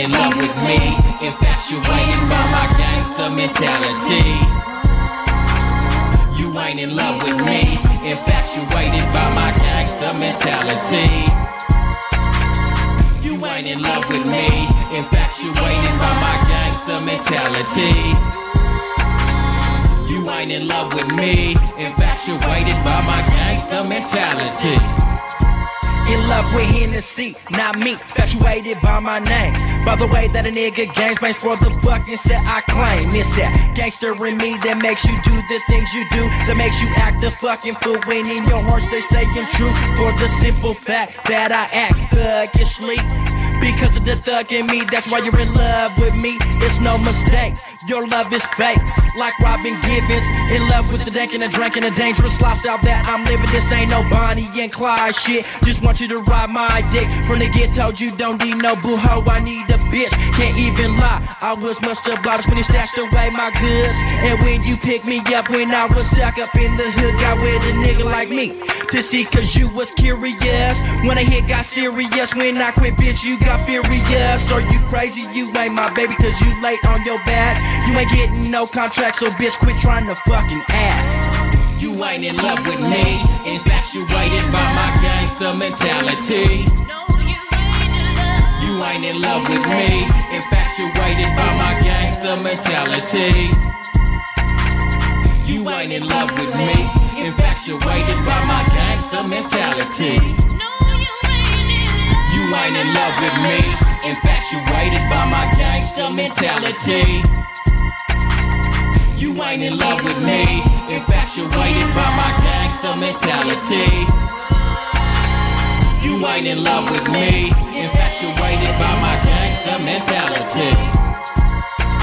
in love with me, infatuated by my gangster mentality. You ain't in love with me, infatuated by my gangster mentality. You ain't in love with me, infatuated by my gangster mentality. You ain't in love with me, infatuated by my gangster mentality. In love with Hennessy, not me, infatuated by my name. By the way that a nigga gangs bangs for the fucking set I claim. It's that gangster in me that makes you do the things you do, that makes you act the fucking fool when in your heart they staying true. For the simple fact that I act thuggishly, because of the thug in me, that's why you're in love with me. It's no mistake, your love is fake, like Robin Givens, in love with the dank and the drink and the dangerous lifestyle that I'm living. This ain't no Bonnie and Clyde shit, just want you to ride my dick. From the get told you don't need no boo-ho, I need a bitch, can't even lie. I was much obliged when you stashed away my goods, and when you picked me up when I was stuck up in the hood, got with a nigga like me to see, cause you was curious. When I hit got serious, when I quit bitch you got furious. Are you crazy? You ain't my baby cause you late on your bag. You ain't getting no contract, so bitch quit trying to fucking act. You ain't in love with me, infatuated by my gangster mentality. You ain't in love with me, infatuated by my gangster mentality. You ain't in love with me, infatuated by my gangster mentality. You ain't in love with me, infatuated by my gangster mentality. You ain't in love with me, infatuated by my gangster mentality. You ain't in love with me, infatuated by my gangster mentality.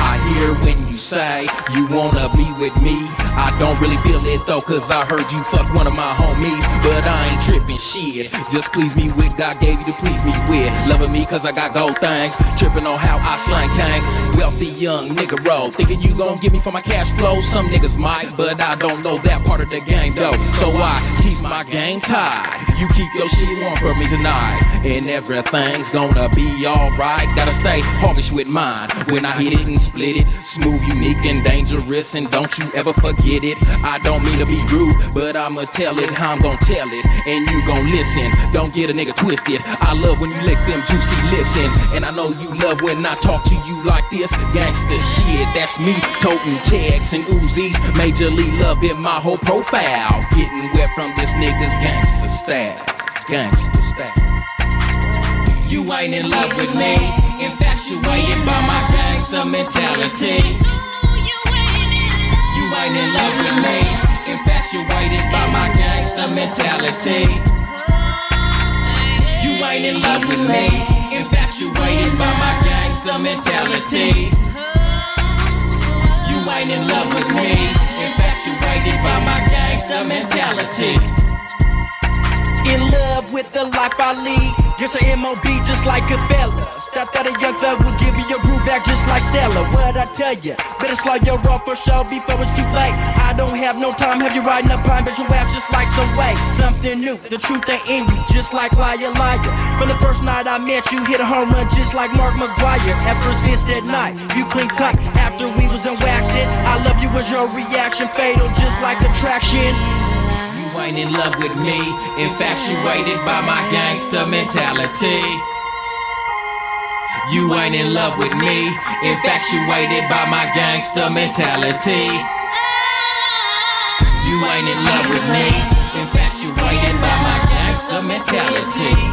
I hear when you say you wanna be with me, I don't really feel it though, cause I heard you fuck one of my homies. But I ain't tripping shit, just please me with God gave you to please me with. Loving me cause I got gold things, tripping on how I slang king. Wealthy young nigga roll, thinking you gon' give me for my cash flow. Some niggas might, but I don't know that part of the game though. So I keep my game tight, you keep your shit warm for me tonight, and everything's gonna be alright. Gotta stay hawkish with mine when I hit it and split it. Smooth, unique, and dangerous, and don't you ever forget it. I don't mean to be rude, but I'ma tell it how I'm gon' tell it, and you gon' listen. Don't get a nigga twisted, I love when you lick them juicy lips in, and I know you love when I talk to you like this. Gangsta shit, that's me, toting tags and Uzis, majorly loving my whole profile, getting wet from this nigga's gangsta style. Gangsta style. You ain't in love with me, infatuated by my gangster mentality. You ain't in love with me, infatuated by my gangster mentality. You ain't in love with me, infatuated by my gangster mentality. You ain't in love with me, infatuated by my gangster mentality. In love with the life I lead, guess a MAWP just like a fella. Thought that a young thug would give you your groove back just like Stella. What'd I tell ya? Better slow your roll for sure before it's too late. I don't have no time, have you riding up pine, but your ass just like some weight. Something new, the truth ain't in you, just like Liar. From the first night I met you, hit a home run just like Mark McGuire. Ever since that night, you cling tight after we was in waxing. I love you was your reaction, fatal just like attraction. You ain't in love with me, infatuated by my gangster mentality. You ain't in love with me, infatuated by my gangster mentality. You ain't in love with me, infatuated by my gangster mentality.